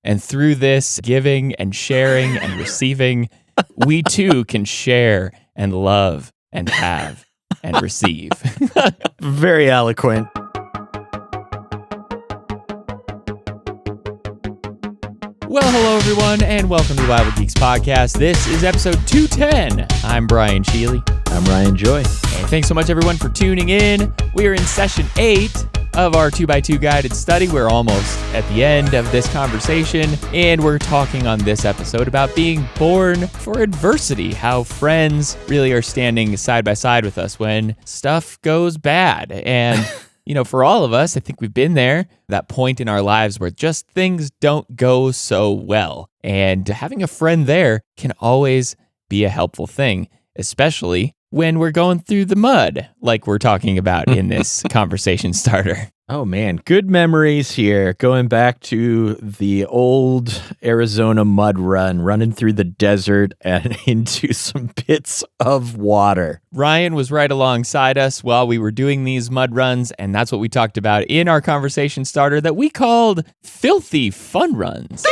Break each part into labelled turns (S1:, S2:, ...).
S1: And through this giving and sharing and receiving, we too can share and love and have and receive.
S2: Very eloquent.
S1: Well, hello, everyone, and welcome to the Bible Geeks podcast. This is episode 210. I'm Brian Sheely.
S2: I'm Ryan Joy.
S1: And thanks so much, everyone, for tuning in. We are in session 8 of our 2x2 guided study. We're almost at the end of this conversation, and we're talking on this episode about being born for adversity, how friends really are standing side by side with us when stuff goes bad. And you know, for all of us, I think we've been there, that point in our lives where just things don't go so well. And having a friend there can always be a helpful thing, especially when we're going through the mud, like we're talking about in this conversation starter.
S2: Oh, man. Good memories here. Going back to the old Arizona mud run, running through the desert and into some pits of water.
S1: Ryan was right alongside us while we were doing these mud runs, and that's what we talked about in our conversation starter that we called Filthy Fun Runs.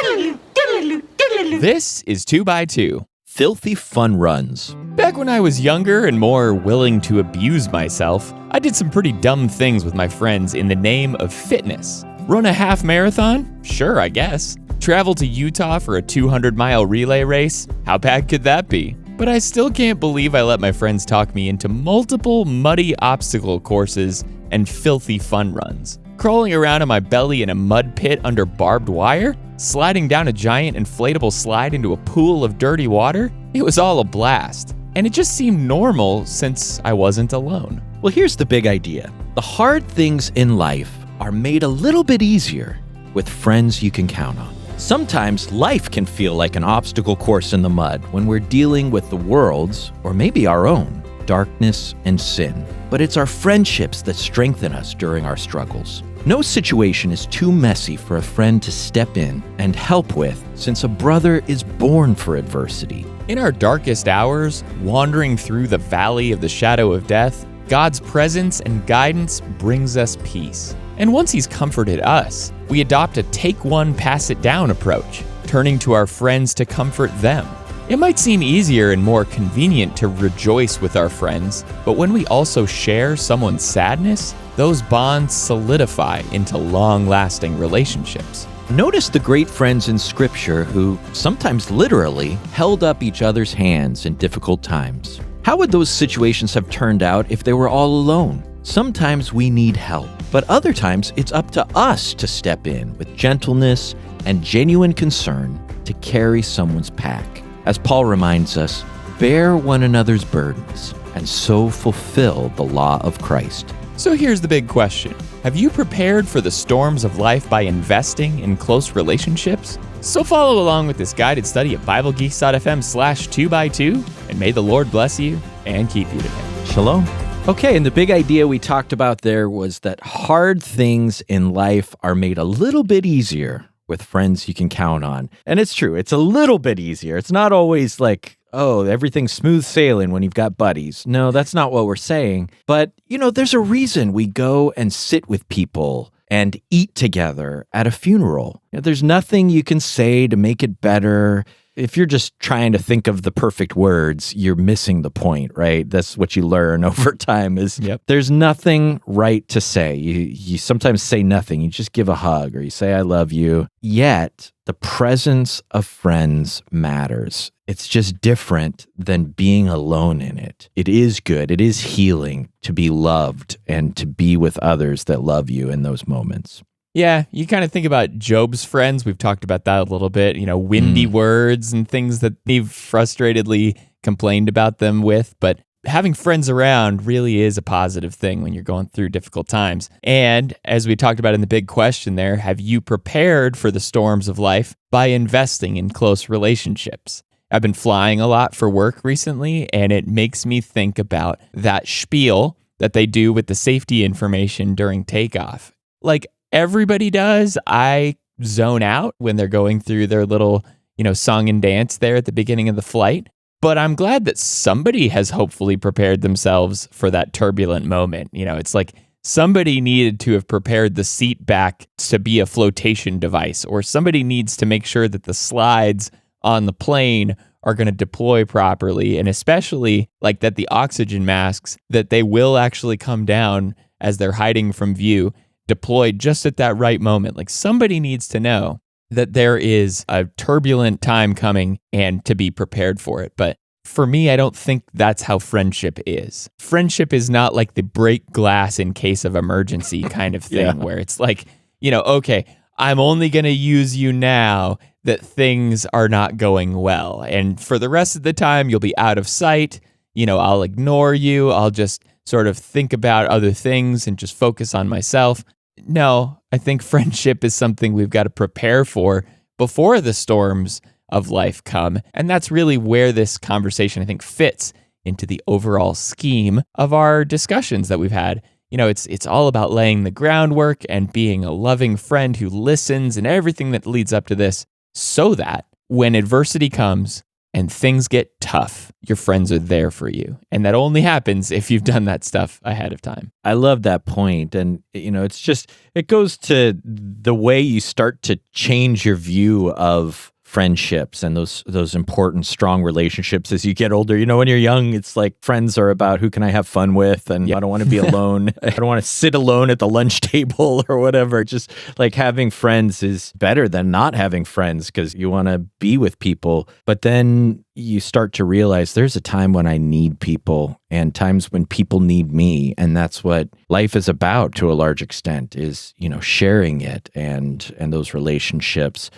S1: This is 2x2.
S2: Filthy fun runs.
S1: Back when I was younger and more willing to abuse myself, I did some pretty dumb things with my friends in the name of fitness. Run a half marathon? Sure, I guess. Travel to Utah for a 200-mile relay race? How bad could that be? But I still can't believe I let my friends talk me into multiple muddy obstacle courses and filthy fun runs. Crawling around on my belly in a mud pit under barbed wire? Sliding down a giant inflatable slide into a pool of dirty water? It was all a blast. And it just seemed normal since I wasn't alone.
S2: Well, here's the big idea. The hard things in life are made a little bit easier with friends you can count on. Sometimes life can feel like an obstacle course in the mud when we're dealing with the world's, or maybe our own, darkness and sin. But it's our friendships that strengthen us during our struggles. No situation is too messy for a friend to step in and help with, since a brother is born for adversity.
S1: In our darkest hours, wandering through the valley of the shadow of death, God's presence and guidance brings us peace. And once He's comforted us, we adopt a take one, pass it down approach, turning to our friends to comfort them. It might seem easier and more convenient to rejoice with our friends, but when we also share someone's sadness, those bonds solidify into long-lasting relationships.
S2: Notice the great friends in Scripture who sometimes literally held up each other's hands in difficult times. How would those situations have turned out if they were all alone? Sometimes we need help, but other times it's up to us to step in with gentleness and genuine concern to carry someone's pack. As Paul reminds us, bear one another's burdens and so fulfill the law of Christ.
S1: So here's the big question. Have you prepared for the storms of life by investing in close relationships? So follow along with this guided study at BibleGeeks.fm/2x2, and may the Lord bless you and keep you today.
S2: Shalom. Okay, and the big idea we talked about there was that hard things in life are made a little bit easier with friends you can count on. And it's true, it's a little bit easier. It's not always like, oh, everything's smooth sailing when you've got buddies. No, that's not what we're saying. But, you know, there's a reason we go and sit with people and eat together at a funeral. You know, there's nothing you can say to make it better. If you're just trying to think of the perfect words, you're missing the point, right? That's what you learn over time is There's nothing right to say. You sometimes say nothing. You just give a hug or you say, I love you. Yet the presence of friends matters. It's just different than being alone in it. It is good. It is healing to be loved and to be with others that love you in those moments.
S1: Yeah, you kind of think about Job's friends. We've talked about that a little bit, you know, windy words and things that he've frustratedly complained about them with. But having friends around really is a positive thing when you're going through difficult times. And as we talked about in the big question there, have you prepared for the storms of life by investing in close relationships? I've been flying a lot for work recently, and it makes me think about that spiel that they do with the safety information during takeoff. Like, everybody does. I zone out when they're going through their little, song and dance there at the beginning of the flight. But I'm glad that somebody has hopefully prepared themselves for that turbulent moment. It's like somebody needed to have prepared the seat back to be a flotation device, or somebody needs to make sure that the slides on the plane are going to deploy properly, and especially like that the oxygen masks, that they will actually come down as they're hiding from view, deployed just at that right moment. Like somebody needs to know that there is a turbulent time coming and to be prepared for it. But for me, I don't think that's how friendship is. Friendship is not like the break glass in case of emergency kind of thing where it's like, okay, I'm only going to use you now that things are not going well. And for the rest of the time, you'll be out of sight. I'll ignore you. I'll just sort of think about other things and just focus on myself. No, I think friendship is something we've got to prepare for before the storms of life come. And that's really where this conversation, I think, fits into the overall scheme of our discussions that we've had. It's all about laying the groundwork and being a loving friend who listens and everything that leads up to this, so that when adversity comes and things get tough, your friends are there for you. And that only happens if you've done that stuff ahead of time.
S2: I love that point. And, it goes to the way you start to change your view of friendships and those important, strong relationships as you get older. When you're young, it's like friends are about who can I have fun with, and I don't want to be alone. I don't want to sit alone at the lunch table or whatever. Just like having friends is better than not having friends because you want to be with people. But then you start to realize there's a time when I need people and times when people need me. And that's what life is about to a large extent, is, sharing it and those relationships.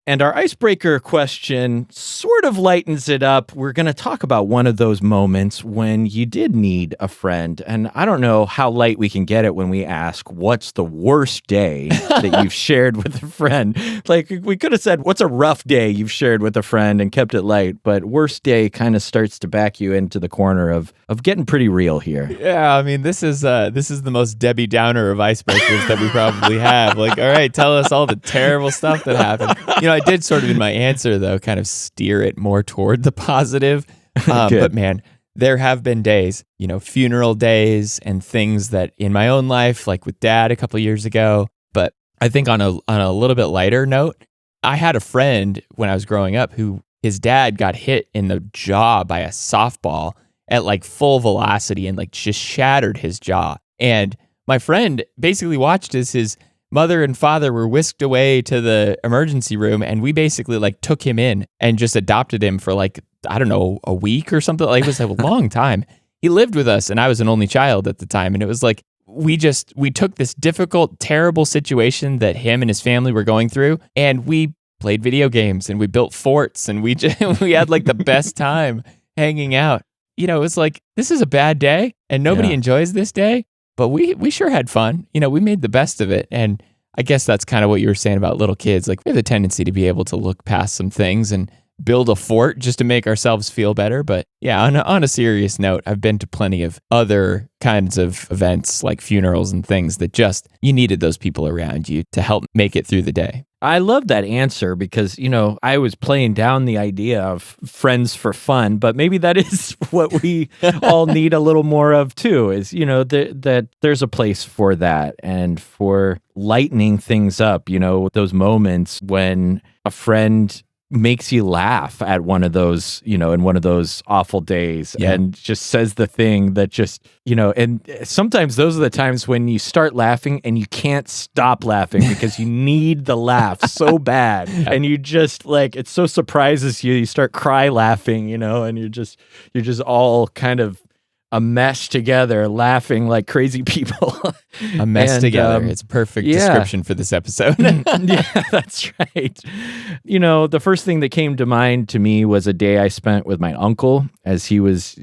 S2: And our icebreaker question sort of lightens it up. We're going to talk about one of those moments when you did need a friend. And I don't know how light we can get it when we ask, what's the worst day that you've shared with a friend? Like, we could have said, what's a rough day you've shared with a friend, and kept it light. But worst day kind of starts to back you into the corner of getting pretty real here.
S1: Yeah, I mean, this is the most Debbie Downer of icebreakers that we probably have. Like, all right, tell us all the terrible stuff that happened. I did sort of in my answer, though, kind of steer it more toward the positive. But man, there have been days, funeral days and things that in my own life, like with Dad a couple years ago. But I think on a little bit lighter note, I had a friend when I was growing up who his dad got hit in the jaw by a softball at like full velocity and like just shattered his jaw. And my friend basically watched as his mother and father were whisked away to the emergency room, and we basically like took him in and just adopted him for like, I don't know, a week or something. Like, it was a long time. He lived with us, and I was an only child at the time. And it was like, we took this difficult, terrible situation that him and his family were going through, and we played video games and we built forts, and we had like the best time hanging out. It was like, this is a bad day and nobody enjoys this day. But we sure had fun. We made the best of it. And I guess that's kind of what you were saying about little kids. Like, we have the tendency to be able to look past some things and build a fort just to make ourselves feel better. But yeah, on a serious note, I've been to plenty of other kinds of events like funerals and things that just, you needed those people around you to help make it through the day.
S2: I love that answer because, I was playing down the idea of friends for fun, but maybe that is what we all need a little more of too, is, that there's a place for that and for lightening things up, those moments when a friend makes you laugh at one of those, in one of those awful days and just says the thing that just, and sometimes those are the times when you start laughing and you can't stop laughing because you need the laugh so bad. And you just like, it so surprises you. You start cry laughing, and you're just all kind of a mess together, laughing like crazy people.
S1: A mess together. It's a perfect description for this episode.
S2: Yeah, that's right. The first thing that came to mind to me was a day I spent with my uncle as he was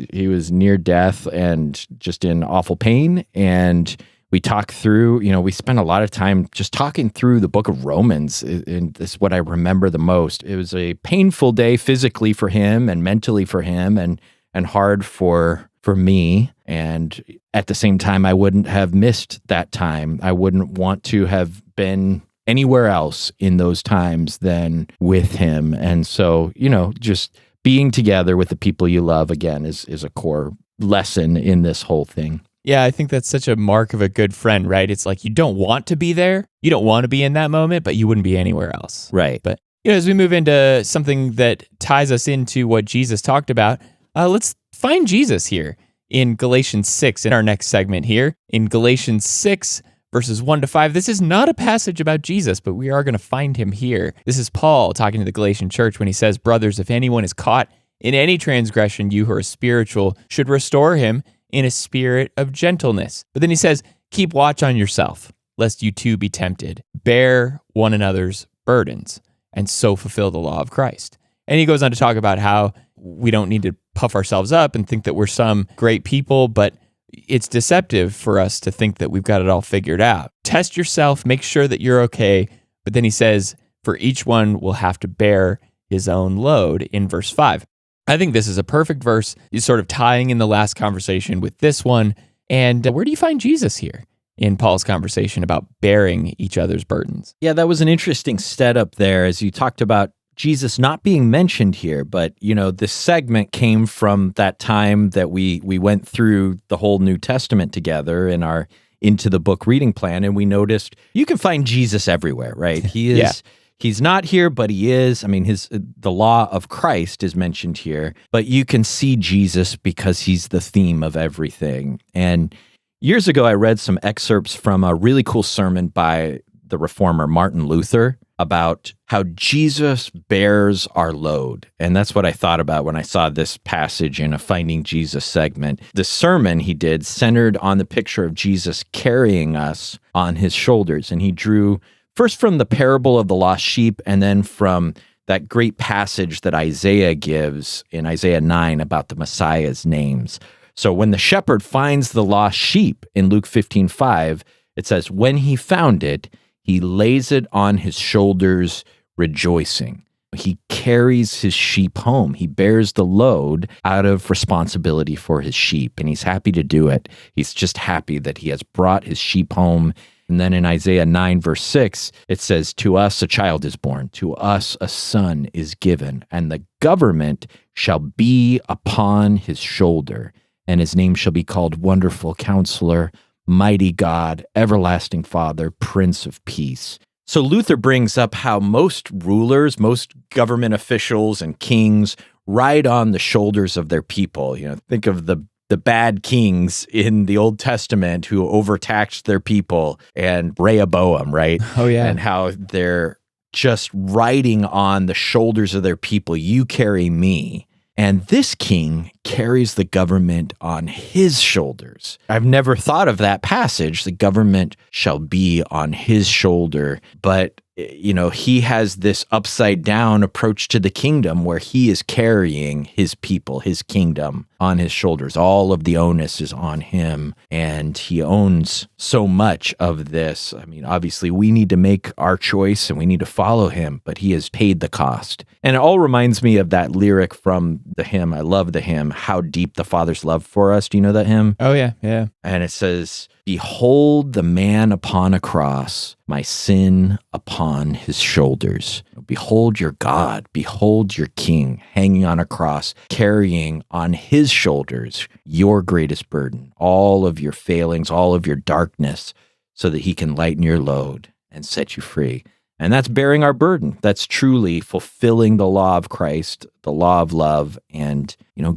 S2: near death and just in awful pain. And we talked through, we spent a lot of time just talking through the book of Romans. And this is what I remember the most. It was a painful day physically for him and mentally for him and hard for me. And at the same time, I wouldn't have missed that time. I wouldn't want to have been anywhere else in those times than with him. And so, just being together with the people you love, again, is a core lesson in this whole thing.
S1: Yeah, I think that's such a mark of a good friend, right? It's like you don't want to be there. You don't want to be in that moment, but you wouldn't be anywhere else.
S2: Right.
S1: But as we move into something that ties us into what Jesus talked about, let's find Jesus here in Galatians 6 in our next segment here. In Galatians 6, verses 1 to 5, this is not a passage about Jesus, but we are going to find him here. This is Paul talking to the Galatian church when he says, "Brothers, if anyone is caught in any transgression, you who are spiritual should restore him in a spirit of gentleness." But then he says, "Keep watch on yourself, lest you too be tempted. Bear one another's burdens, and so fulfill the law of Christ." And he goes on to talk about how we don't need to puff ourselves up and think that we're some great people, but it's deceptive for us to think that we've got it all figured out. Test yourself, make sure that you're okay. But then he says, for each one will have to bear his own load in verse 5. I think this is a perfect verse. He's sort of tying in the last conversation with this one. And where do you find Jesus here in Paul's conversation about bearing each other's burdens?
S2: Yeah, that was an interesting setup there as you talked about Jesus not being mentioned here. But, this segment came from that time that we went through the whole New Testament together in our Into the Book reading plan. And we noticed you can find Jesus everywhere, right? He is...
S1: Yeah.
S2: He's not here, but he is. I mean, the law of Christ is mentioned here, but you can see Jesus because he's the theme of everything. And years ago, I read some excerpts from a really cool sermon by the reformer Martin Luther about how Jesus bears our load. And that's what I thought about when I saw this passage in a Finding Jesus segment. The sermon he did centered on the picture of Jesus carrying us on his shoulders. And he drew first from the parable of the lost sheep, and then from that great passage that Isaiah gives in Isaiah 9 about the Messiah's names. So when the shepherd finds the lost sheep in Luke 15:5, it says, when he found it, he lays it on his shoulders, rejoicing. He carries his sheep home. He bears the load out of responsibility for his sheep, and he's happy to do it. He's just happy that he has brought his sheep home. And then in Isaiah 9, verse 6, it says, to us a child is born, to us a son is given, and the government shall be upon his shoulder, and his name shall be called Wonderful Counselor, Mighty God, Everlasting Father, Prince of Peace. So Luther brings up how most rulers, most government officials and kings ride on the shoulders of their people. Think of the bad kings in the Old Testament who overtaxed their people, and Rehoboam, right?
S1: Oh, yeah.
S2: And how they're just riding on the shoulders of their people. You carry me. And this king carries the government on his shoulders. I've never thought of that passage. The government shall be on his shoulder. But, he has this upside down approach to the kingdom where he is carrying his people, his kingdom on his shoulders. All of the onus is on him, and he owns so much of this. I mean, obviously we need to make our choice and we need to follow him, but he has paid the cost. And it all reminds me of that lyric from the hymn. I love the hymn, How Deep the Father's Love for Us. Do you know that hymn?
S1: Oh, yeah, yeah.
S2: And it says, behold the man upon a cross, my sin upon his shoulders. Behold your God, behold your King, hanging on a cross, carrying on his shoulders your greatest burden, all of your failings, all of your darkness, so that he can lighten your load and set you free. And that's bearing our burden. That's truly fulfilling the law of Christ, the law of love, and,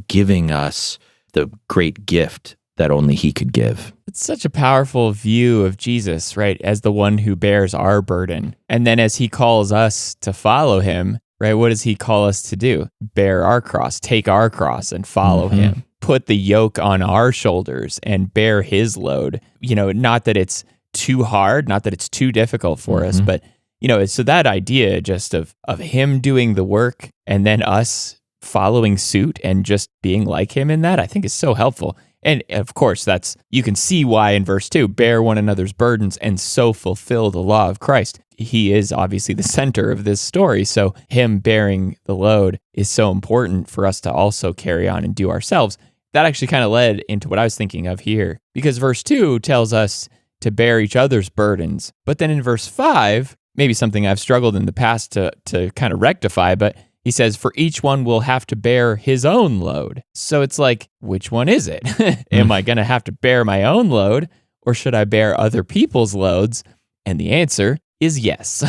S2: giving us the great gift that only he could give.
S1: It's such a powerful view of Jesus, right, as the one who bears our burden. And then as he calls us to follow him, right, what does he call us to do? Bear our cross, take our cross and follow him. Put the yoke on our shoulders and bear his load. Not that it's too hard, not that it's too difficult for us, but, so that idea just of him doing the work and then us following suit and just being like him in that, I think is so helpful. And of course, you can see why in verse 2, bear one another's burdens and so fulfill the law of Christ. He is obviously the center of this story. So him bearing the load is so important for us to also carry on and do ourselves. That actually kind of led into what I was thinking of here, because verse 2 tells us to bear each other's burdens. But then in verse 5, maybe something I've struggled in the past to kind of rectify, but he says, for each one will have to bear his own load. So it's like, which one is it? Am I going to have to bear my own load, or should I bear other people's loads? And the answer is yes.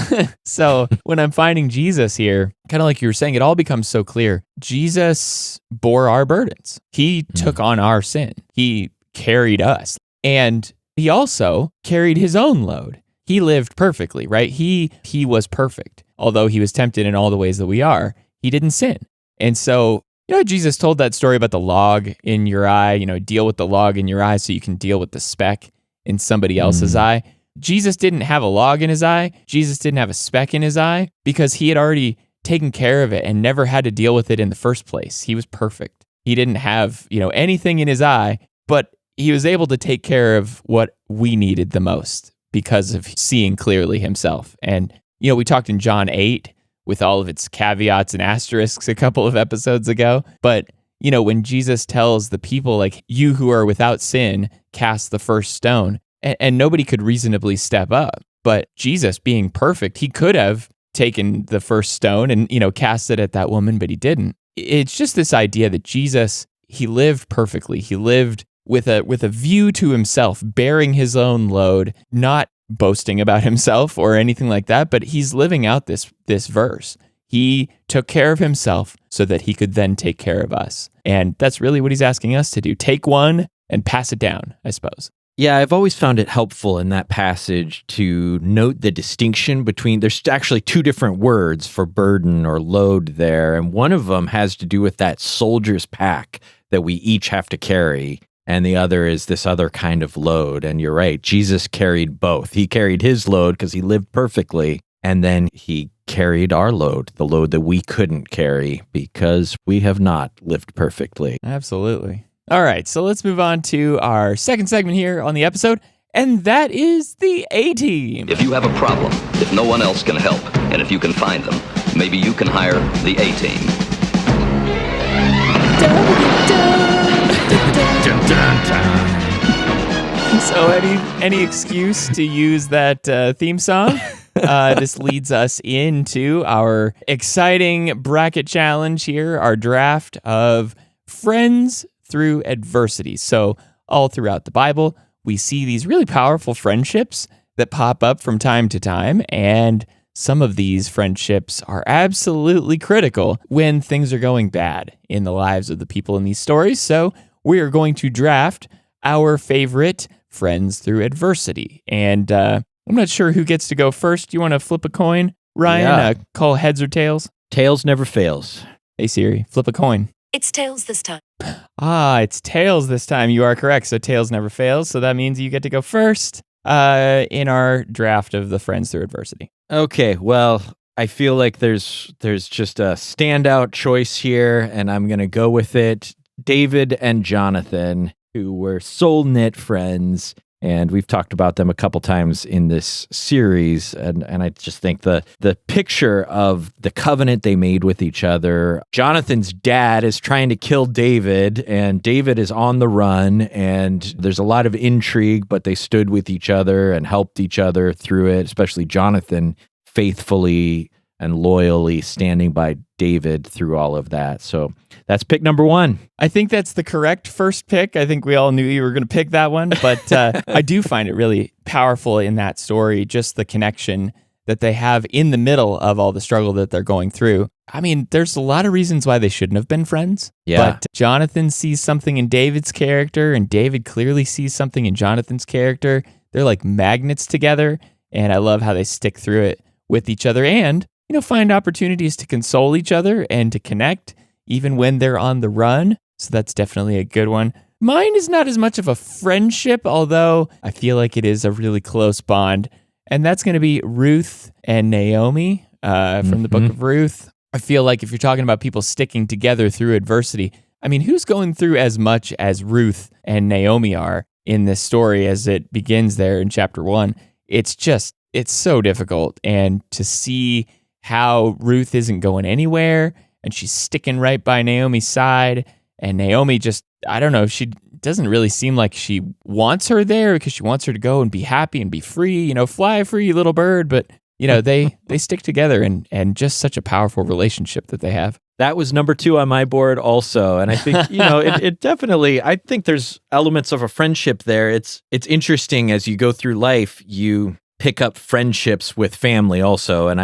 S1: So when I'm finding Jesus here, kind of like you were saying, it all becomes so clear. Jesus bore our burdens. He took on our sin. He carried us. And he also carried his own load. He lived perfectly, right? He was perfect. Although he was tempted in all the ways that we are, he didn't sin. And so, Jesus told that story about the log in your eye, deal with the log in your eye so you can deal with the speck in somebody else's eye. Jesus didn't have a log in his eye. Jesus didn't have a speck in his eye because he had already taken care of it and never had to deal with it in the first place. He was perfect. He didn't have, anything in his eye, but he was able to take care of what we needed the most because of seeing clearly himself. And, we talked in John 8 with all of its caveats and asterisks a couple of episodes ago. But, when Jesus tells the people, like, you who are without sin, cast the first stone, and nobody could reasonably step up. But Jesus, being perfect, he could have taken the first stone and, cast it at that woman, but he didn't. It's just this idea that Jesus, he lived perfectly. He lived with a view to himself, bearing his own load, not boasting about himself or anything like that, but he's living out this verse. He took care of himself so that he could then take care of us. And that's really what he's asking us to do. Take one and pass it down, I suppose.
S2: Yeah, I've always found it helpful in that passage to note the distinction between, there's actually two different words for burden or load there, and one of them has to do with that soldier's pack that we each have to carry, and the other is this other kind of load. And you're right, Jesus carried both. He carried his load because he lived perfectly, and then he carried our load, the load that we couldn't carry because we have not lived perfectly.
S1: Absolutely. All right, so let's move on to our second segment here on the episode, and that is the A-Team.
S3: If you have a problem, if no one else can help, and if you can find them, maybe you can hire the A-Team.
S1: So any excuse to use that theme song? This leads us into our exciting bracket challenge here, our draft of friends through adversity. So all throughout the Bible, we see these really powerful friendships that pop up from time to time, and some of these friendships are absolutely critical when things are going bad in the lives of the people in these stories. So we are going to draft our favorite friends through adversity. And I'm not sure who gets to go first. Do you want to flip a coin, Ryan?
S2: Yeah.
S1: Call heads or tails?
S2: Tails never fails.
S1: Hey Siri, flip a coin.
S4: It's tails this time.
S1: It's tails this time. You are correct. So tails never fails. So that means you get to go first in our draft of the friends through adversity.
S2: Okay, well, I feel like there's just a standout choice here, and I'm going to go with it. David and Jonathan, who were soul-knit friends, and we've talked about them a couple times in this series, and I just think the picture of the covenant they made with each other. Jonathan's dad is trying to kill David, and David is on the run, and there's a lot of intrigue, but they stood with each other and helped each other through it, especially Jonathan faithfully and loyally standing by David through all of that. So that's pick number one.
S1: I think that's the correct first pick. I think we all knew you were going to pick that one, but I do find it really powerful in that story, just the connection that they have in the middle of all the struggle that they're going through. I mean, there's a lot of reasons why they shouldn't have been friends.
S2: Yeah.
S1: But Jonathan sees something in David's character, and David clearly sees something in Jonathan's character. They're like magnets together, and I love how they stick through it with each other and, find opportunities to console each other and to connect even when they're on the run. So that's definitely a good one. Mine is not as much of a friendship, although I feel like it is a really close bond. And that's going to be Ruth and Naomi from the book of Ruth. I feel like if you're talking about people sticking together through adversity, I mean, who's going through as much as Ruth and Naomi are in this story as it begins there in chapter 1? It's so difficult. And to see how Ruth isn't going anywhere and she's sticking right by Naomi's side, and Naomi just, I don't know, she doesn't really seem like she wants her there because she wants her to go and be happy and be free, fly free, little bird. But, they stick together and just such a powerful relationship that they have.
S2: That was number 2 on my board also. And I think, it definitely, I think there's elements of a friendship there. It's interesting as you go through life, you pick up friendships with family also. And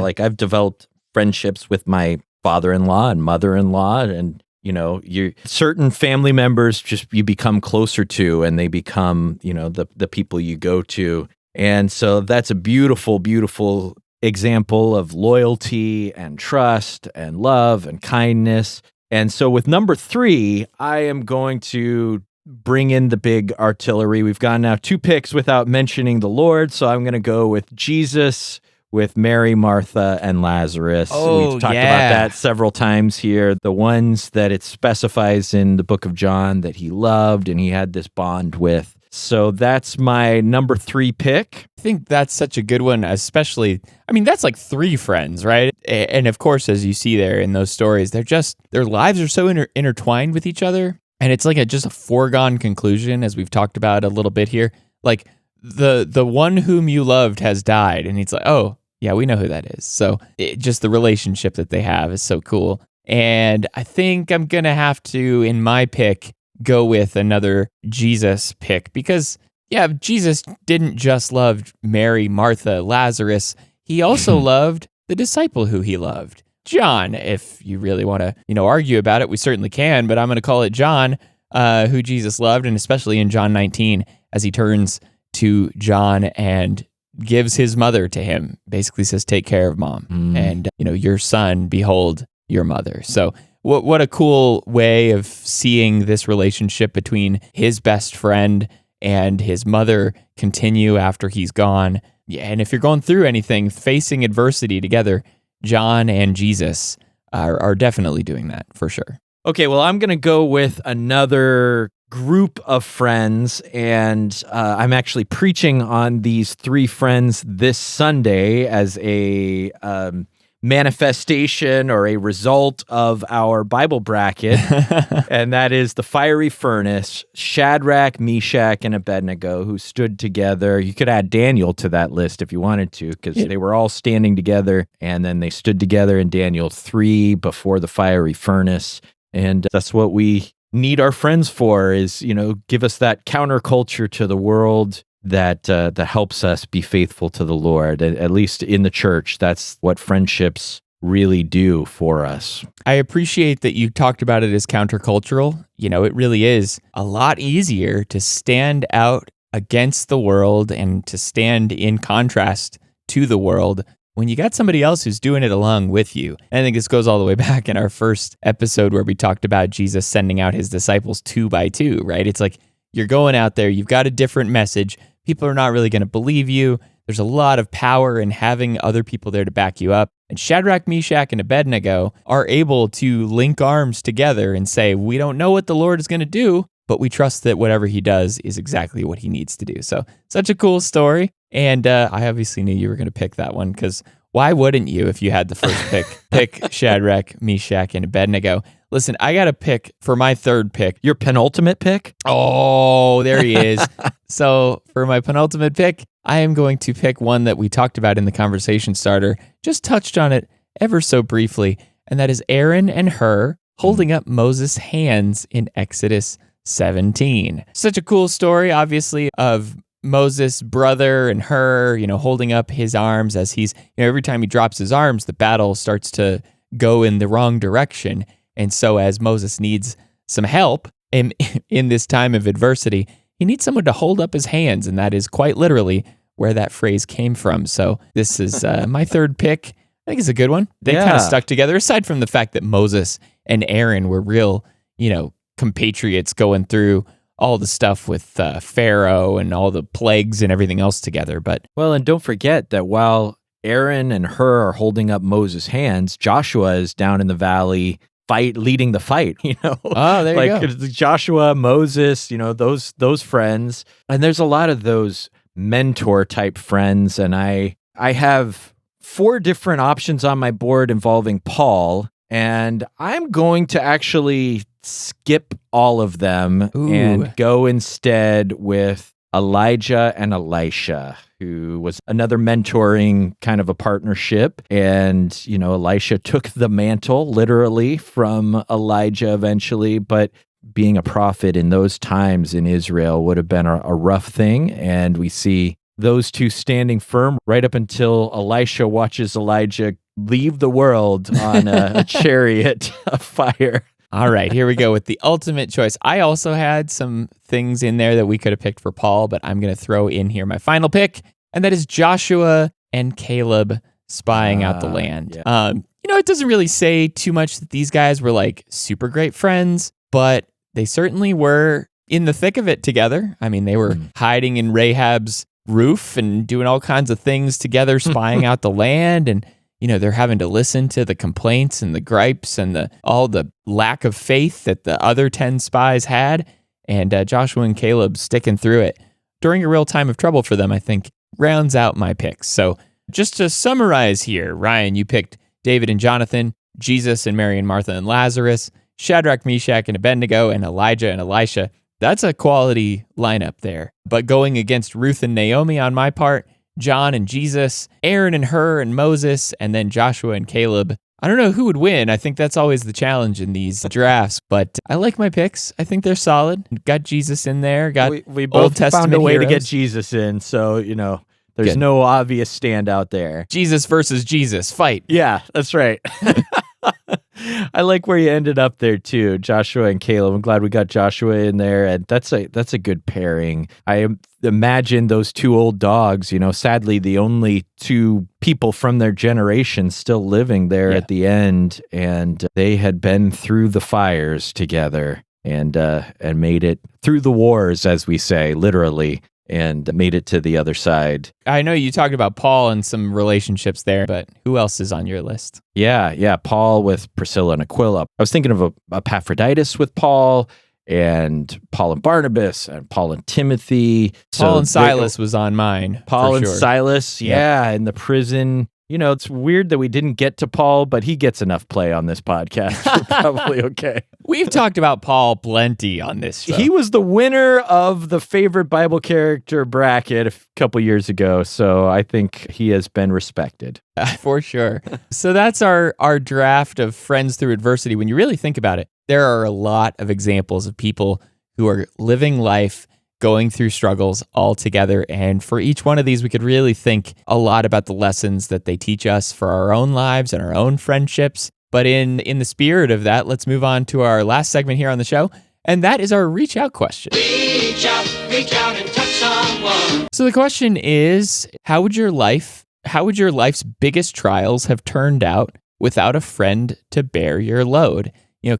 S2: like I've developed friendships with my father-in-law and mother-in-law, and you certain family members just you become closer to, and they become, the people you go to. And so that's a beautiful, beautiful example of loyalty and trust and love and kindness. And so with number 3, I am going to bring in the big artillery. We've gone now 2 picks without mentioning the Lord. So I'm going to go with Jesus, with Mary, Martha, and Lazarus. We've talked about that several times here. The ones that it specifies in the book of John that he loved and he had this bond with. So that's my number 3 pick.
S1: I think that's such a good one, especially, that's like 3 friends, right? And of course, as you see there in those stories, their lives are so intertwined with each other. And it's like just a foregone conclusion, as we've talked about a little bit here. Like the one whom you loved has died. And he's like, oh, yeah, we know who that is. So just the relationship that they have is so cool. And I think I'm going to have to, in my pick, go with another Jesus pick because, Jesus didn't just love Mary, Martha, Lazarus. He also loved the disciple who he loved, John. If you really want to, argue about it, we certainly can, but I'm going to call it John, who Jesus loved, and especially in John 19, as he turns to John and gives his mother to him, basically says, take care of mom, and, your son, behold your mother. So what a cool way of seeing this relationship between his best friend and his mother continue after he's gone. Yeah, and if you're going through anything, facing adversity together, John and Jesus are definitely doing that for sure.
S2: Okay, well, I'm going to go with another group of friends, and I'm actually preaching on these 3 friends this Sunday as a manifestation or a result of our Bible bracket, and that is the fiery furnace, Shadrach, Meshach, and Abednego, who stood together. You could add Daniel to that list if you wanted to, because they were all standing together, and then they stood together in Daniel 3 before the fiery furnace. And that's what we need our friends for, is, give us that counterculture to the world that helps us be faithful to the Lord. At least in the church, that's what friendships really do for us.
S1: I appreciate that you talked about it as countercultural. It really is a lot easier to stand out against the world and to stand in contrast to the world when you got somebody else who's doing it along with you. And I think this goes all the way back in our first episode where we talked about Jesus sending out his disciples 2 by 2, right? It's like you're going out there, you've got a different message. People are not really going to believe you. There's a lot of power in having other people there to back you up. And Shadrach, Meshach, and Abednego are able to link arms together and say, we don't know what the Lord is going to do, but we trust that whatever he does is exactly what he needs to do. So such a cool story. And I obviously knew you were going to pick that one, because why wouldn't you if you had the first pick? Pick Shadrach, Meshach, and Abednego. Listen, I got to pick for my 3rd pick.
S2: Your penultimate pick?
S1: Oh, there he is. So for my penultimate pick, I am going to pick one that we talked about in the conversation starter, just touched on it ever so briefly, and that is Aaron and Hur holding up Moses' hands in Exodus 17. Such a cool story, obviously, of Moses' brother and Hur, holding up his arms as he's, every time he drops his arms, the battle starts to go in the wrong direction. And so as Moses needs some help in this time of adversity, he needs someone to hold up his hands. And that is quite literally where that phrase came from. So this is my 3rd pick. I think it's a good one. They kind of stuck together, aside from the fact that Moses and Aaron were real, compatriots going through all the stuff with Pharaoh and all the plagues and everything else together. But
S2: and don't forget that while Aaron and Hur are holding up Moses' hands, Joshua is down in the valley leading the fight,
S1: Oh, there you go.
S2: Joshua, Moses, those friends. And there's a lot of those mentor type friends. And I have 4 different options on my board involving Paul, and I'm going to actually skip all of them and go instead with Elijah and Elisha, who was another mentoring kind of a partnership. And, Elisha took the mantle literally from Elijah eventually, but being a prophet in those times in Israel would have been a rough thing. And we see those two standing firm right up until Elisha watches Elijah leave the world on a chariot of fire.
S1: All right, here we go with the ultimate choice. I also had some things in there that we could have picked for Paul, but I'm going to throw in here my final pick, and that is Joshua and Caleb spying out the land.
S2: Yeah.
S1: It doesn't really say too much that these guys were like super great friends, but they certainly were in the thick of it together. I mean, they were hiding in Rahab's roof and doing all kinds of things together, spying out the land, and they're having to listen to the complaints and the gripes and all the lack of faith that the other 10 spies had. And Joshua and Caleb sticking through it during a real time of trouble for them, I think, rounds out my picks. So just to summarize here, Ryan, you picked David and Jonathan, Jesus and Mary and Martha and Lazarus, Shadrach, Meshach, and Abednego, and Elijah and Elisha. That's a quality lineup there. But going against Ruth and Naomi on my part, John and Jesus, Aaron and Hur and Moses, and then Joshua and Caleb. I don't know who would win. I think that's always the challenge in these drafts, but I like my picks. I think they're solid. Got Jesus in there. Got
S2: we both
S1: Old Testament
S2: found a way
S1: heroes.
S2: to get Jesus in, so there's
S1: Good.
S2: no obvious standout there.
S1: Jesus versus Jesus, fight.
S2: Yeah, that's right. I like where you ended up there too, Joshua and Caleb. I'm glad we got Joshua in there, and that's a good pairing. I imagine those two old dogs, sadly the only two people from their generation still living there at the end, and they had been through the fires together and made it through the wars, as we say, literally, and made it to the other side.
S1: I know you talked about Paul and some relationships there, but who else is on your list?
S2: Yeah, Paul with Priscilla and Aquila. I was thinking of Epaphroditus with Paul, and Paul and Barnabas, and Paul and Timothy.
S1: Paul and Silas was on mine.
S2: Paul and
S1: sure.
S2: Silas, in the prison. It's weird that we didn't get to Paul, but he gets enough play on this podcast. We're probably okay.
S1: We've talked about Paul plenty on this show.
S2: He was the winner of the favorite Bible character bracket a couple years ago, so I think he has been respected.
S1: For sure. So that's our draft of friends through adversity. When you really think about it, there are a lot of examples of people who are living life going through struggles all together. And for each one of these, we could really think a lot about the lessons that they teach us for our own lives and our own friendships. But in the spirit of that, let's move on to our last segment here on the show. And that is our reach out question. Reach out and touch someone. So the question is, how would your life's biggest trials have turned out without a friend to bear your load?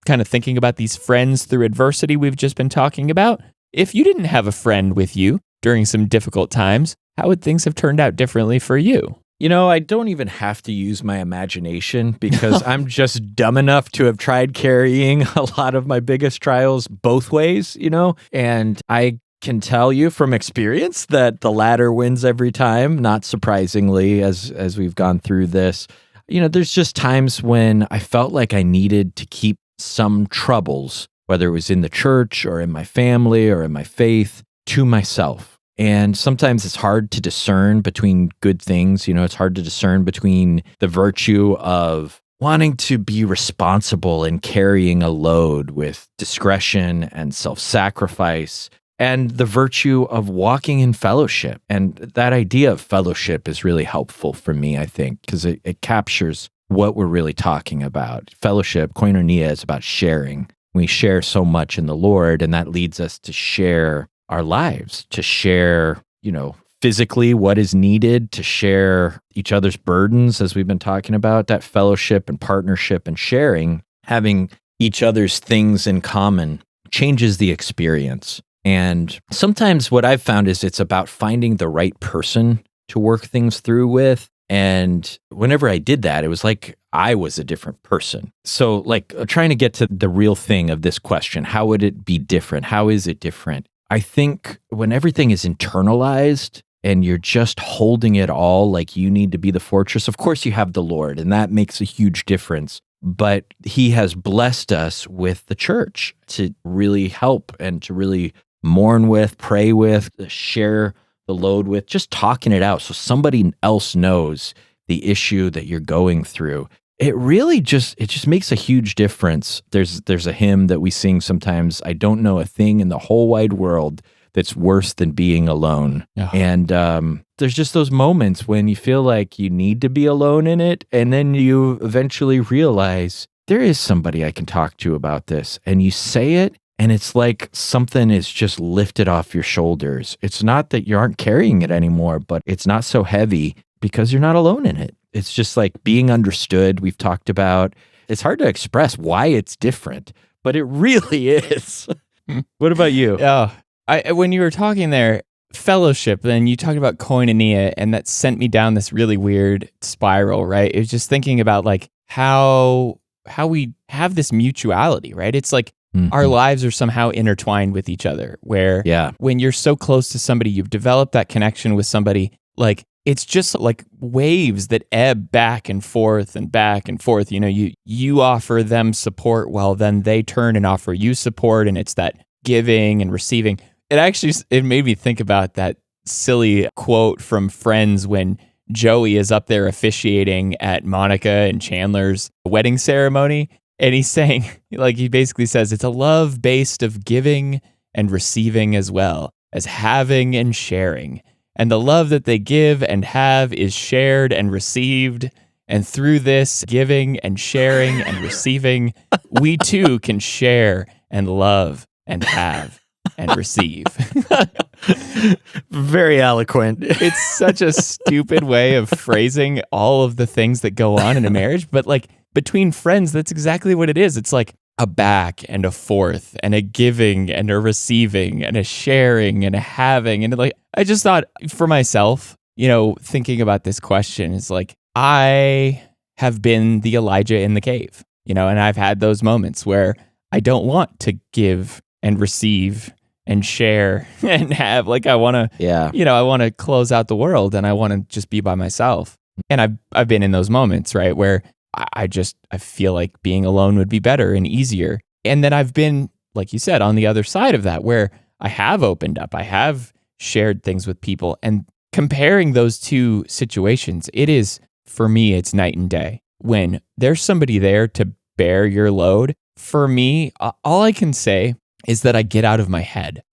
S1: Kind of thinking about these friends through adversity we've just been talking about. If you didn't have a friend with you during some difficult times, how would things have turned out differently for you?
S2: I don't even have to use my imagination because I'm just dumb enough to have tried carrying a lot of my biggest trials both ways, and I can tell you from experience that the latter wins every time, not surprisingly, as we've gone through this. There's just times when I felt like I needed to keep some troubles, whether it was in the church or in my family or in my faith, to myself. And sometimes it's hard to discern between good things. It's hard to discern between the virtue of wanting to be responsible and carrying a load with discretion and self-sacrifice, and the virtue of walking in fellowship. And that idea of fellowship is really helpful for me, I think, because it captures what we're really talking about. Fellowship, koinonia, is about sharing. We share so much in the Lord, and that leads us to share our lives, to share, physically what is needed, to share each other's burdens, as we've been talking about. That fellowship and partnership and sharing, having each other's things in common, changes the experience. And sometimes what I've found is it's about finding the right person to work things through with. And whenever I did that, it was like I was a different person. So trying to get to the real thing of this question, how would it be different? How is it different? I think when everything is internalized and you're just holding it all like you need to be the fortress, of course you have the Lord, and that makes a huge difference. But he has blessed us with the church to really help and to really mourn with, pray with, share the load with, just talking it out so somebody else knows the issue that you're going through. It really just makes a huge difference. There's a hymn that we sing sometimes, I don't know a thing in the whole wide world that's worse than being alone.
S1: Yeah.
S2: And there's just those moments when you feel like you need to be alone in it, and then you eventually realize there is somebody I can talk to about this, and you say it, and it's like something is just lifted off your shoulders. It's not that you aren't carrying it anymore, but it's not so heavy because you're not alone in it. It's just like being understood. We've talked about, it's hard to express why it's different, but it really is. What about you?
S1: Yeah. When you were talking there, fellowship, then you talked about koinonia, and that sent me down this really weird spiral, right? It was just thinking about like how we have this mutuality, right? It's like our lives are somehow intertwined with each other, where when you're so close to somebody, you've developed that connection with somebody, like it's just like waves that ebb back and forth and back and forth. You know, you offer them support while then they turn and offer you support, and it's that giving and receiving. It made me think about that silly quote from Friends when Joey is up there officiating at Monica and Chandler's wedding ceremony. And he's saying, like, he basically says, it's a love based of giving and receiving as well as having and sharing. And the love that they give and have is shared and received. And through this giving and sharing and receiving, we too can share and love and have and receive.
S2: Very eloquent.
S1: It's such a stupid way of phrasing all of the things that go on in a marriage, but like between friends, that's exactly what it is. It's like a back and a forth and a giving and a receiving and a sharing and a having. And like, I just thought for myself, you know, thinking about this question, is like, I have been the Elijah in the cave, you know, and I've had those moments where I don't want to give and receive and share and have, like, I want to, you know, I want to close out the world and I want to just be by myself. And I've been in those moments, right, where I feel like being alone would be better and easier. And then I've been, like you said, on the other side of that, where I have opened up, I have shared things with people, and comparing those two situations, it is, for me, it's night and day. When there's somebody there to bear your load, for me, all I can say is that I get out of my head.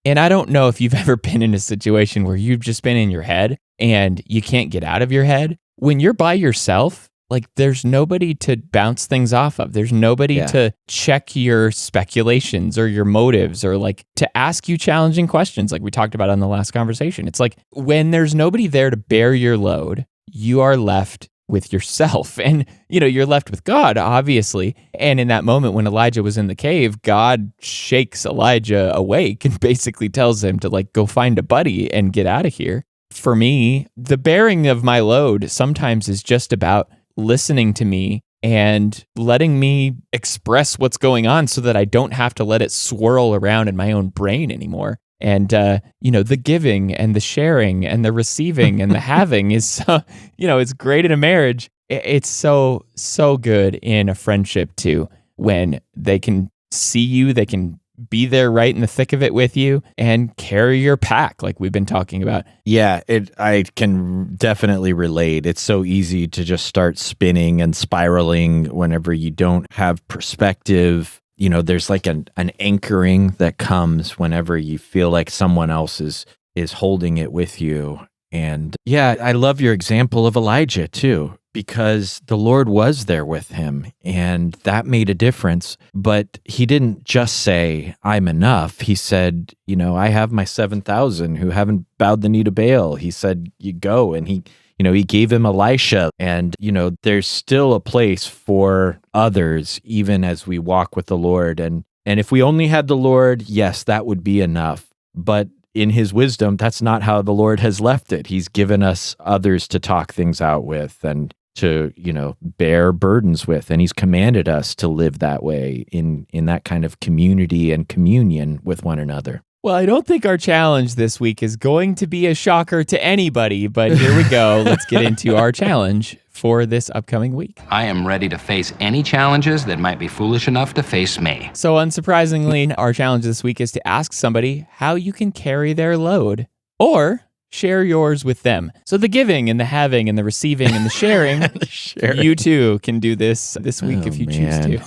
S1: And I don't know if you've ever been in a situation where you've just been in your head and you can't get out of your head. When you're by yourself, like, there's nobody to bounce things off of. There's nobody to check your speculations or your motives, or like to ask you challenging questions like we talked about on the last conversation. It's like when there's nobody there to bear your load, you are left with yourself, and, you know, you're left with God, obviously. And in that moment when Elijah was in the cave, God shakes Elijah awake and basically tells him to, like, go find a buddy and get out of here. For me, the bearing of my load sometimes is just about listening to me and letting me express what's going on so that I don't have to let it swirl around in my own brain anymore. And, you know, the giving and the sharing and the receiving and the having is, so, you know, it's great in a marriage. It's so, so good in a friendship too, when they can see you, they can be there right in the thick of it with you and carry your pack like we've been talking about.
S2: Yeah, I can definitely relate. It's so easy to just start spinning and spiraling whenever you don't have perspective. You know, there's like an anchoring that comes whenever you feel like someone else is holding it with you. And yeah, I love your example of Elijah too, because the Lord was there with him and that made a difference. But he didn't just say, I'm enough. He said, you know, I have my 7,000 who haven't bowed the knee to Baal. He said, you go. And he gave him Elisha. And, you know, there's still a place for others, even as we walk with the Lord. And if we only had the Lord, yes, that would be enough. But in his wisdom, that's not how the Lord has left it. He's given us others to talk things out with and to, you know, bear burdens with. And he's commanded us to live that way in that kind of community and communion with one another.
S1: Well, I don't think our challenge this week is going to be a shocker to anybody, but here we go. Let's get into our challenge for this upcoming week.
S4: I am ready to face any challenges that might be foolish enough to face me.
S1: So unsurprisingly, our challenge this week is to ask somebody how you can carry their load or share yours with them. So the giving and the having and the receiving and the sharing, you too can do this week if you choose to.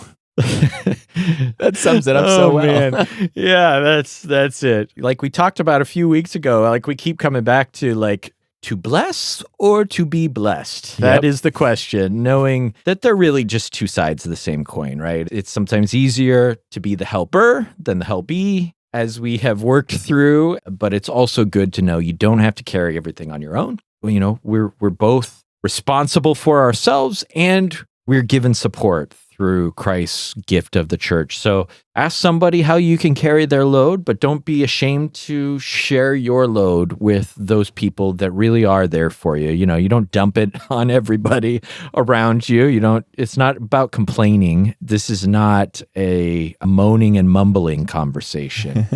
S1: That sums it up so well.
S2: Man. Yeah, that's it. Like we talked about a few weeks ago, like we keep coming back to like to bless or to be blessed. That is the question, knowing that they're really just two sides of the same coin, right? It's sometimes easier to be the helper than the helpee, as we have worked through, but it's also good to know you don't have to carry everything on your own. You know, we're both responsible for ourselves and we're given support through Christ's gift of the church. So ask somebody how you can carry their load, but don't be ashamed to share your load with those people that really are there for you. You know, you don't dump it on everybody around you. It's not about complaining. This is not a moaning and mumbling conversation,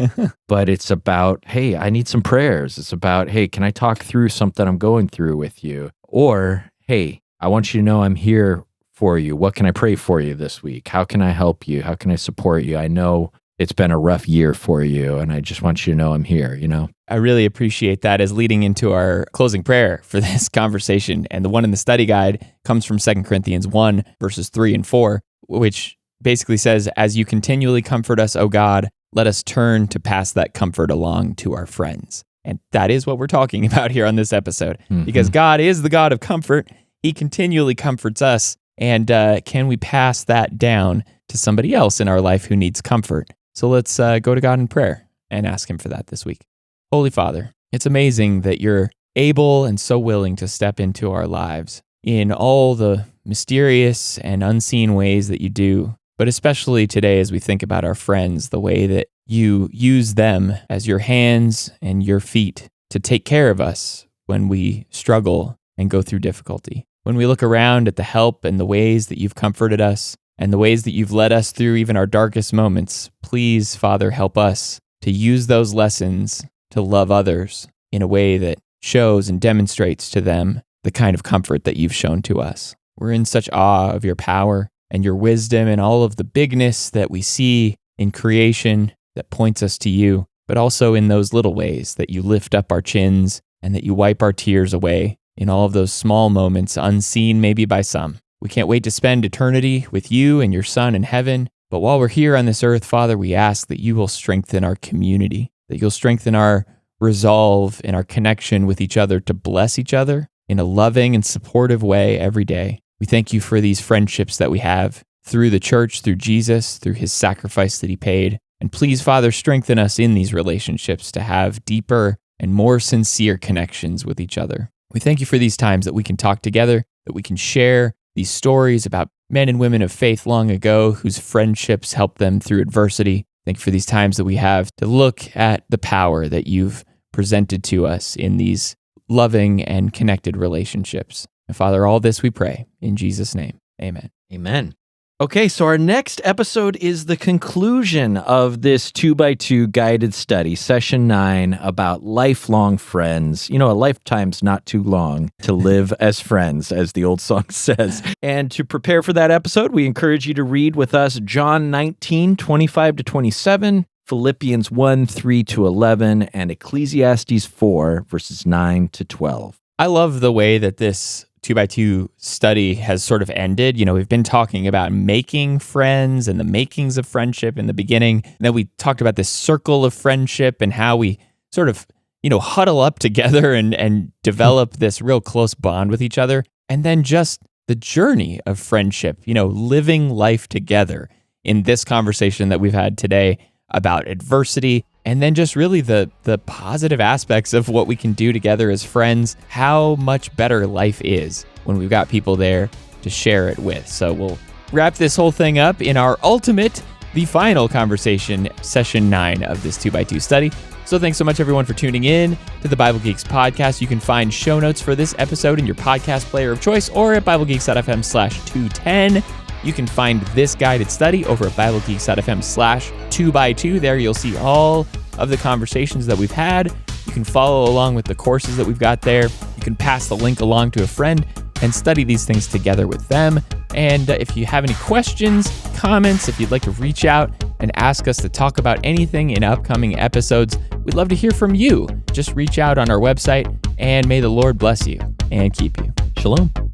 S2: but it's about, hey, I need some prayers. It's about, hey, can I talk through something I'm going through with you? Or, hey, I want you to know I'm here for you. What can I pray for you this week? How can I help you? How can I support you? I know it's been a rough year for you, and I just want you to know I'm here, you know?
S1: I really appreciate that as leading into our closing prayer for this conversation. And the one in the study guide comes from 2 Corinthians 1, verses 3 and 4, which basically says, as you continually comfort us, O God, let us turn to pass that comfort along to our friends. And that is what we're talking about here on this episode, because God is the God of comfort. He continually comforts us. And can we pass that down to somebody else in our life who needs comfort? So let's go to God in prayer and ask him for that this week. Holy Father, it's amazing that you're able and so willing to step into our lives in all the mysterious and unseen ways that you do, but especially today as we think about our friends, the way that you use them as your hands and your feet to take care of us when we struggle and go through difficulty. When we look around at the help and the ways that you've comforted us and the ways that you've led us through even our darkest moments, please, Father, help us to use those lessons to love others in a way that shows and demonstrates to them the kind of comfort that you've shown to us. We're in such awe of your power and your wisdom and all of the bigness that we see in creation that points us to you, but also in those little ways that you lift up our chins and that you wipe our tears away. In all of those small moments, unseen maybe by some. We can't wait to spend eternity with you and your Son in heaven. But while we're here on this earth, Father, we ask that you will strengthen our community, that you'll strengthen our resolve and our connection with each other to bless each other in a loving and supportive way every day. We thank you for these friendships that we have through the church, through Jesus, through his sacrifice that he paid. And please, Father, strengthen us in these relationships to have deeper and more sincere connections with each other. We thank you for these times that we can talk together, that we can share these stories about men and women of faith long ago whose friendships helped them through adversity. Thank you for these times that we have to look at the power that you've presented to us in these loving and connected relationships. And Father, all this we pray in Jesus' name. Amen.
S2: Amen. Okay, so our next episode is the conclusion of this 2x2 guided study, session 9, about lifelong friends. You know, a lifetime's not too long to live as friends, as the old song says. And to prepare for that episode, we encourage you to read with us John 19, 25 to 27, Philippians 1, 3 to 11, and Ecclesiastes 4, verses 9 to 12.
S1: I love the way that this 2x2 study has sort of ended. You know, we've been talking about making friends and the makings of friendship in the beginning. And then we talked about this circle of friendship and how we sort of, huddle up together and develop this real close bond with each other. And then just the journey of friendship, living life together in this conversation that we've had today about adversity. And then just really the positive aspects of what we can do together as friends, how much better life is when we've got people there to share it with. So we'll wrap this whole thing up in our the final conversation, session 9 of this 2x2 study. So thanks so much, everyone, for tuning in to the Bible Geeks podcast. You can find show notes for this episode in your podcast player of choice or at BibleGeeks.fm/210. You can find this guided study over at BibleGeeks.fm/2x2. There you'll see all of the conversations that we've had. You can follow along with the courses that we've got there. You can pass the link along to a friend and study these things together with them. And if you have any questions, comments, if you'd like to reach out and ask us to talk about anything in upcoming episodes, we'd love to hear from you. Just reach out on our website, and may the Lord bless you and keep you.
S2: Shalom.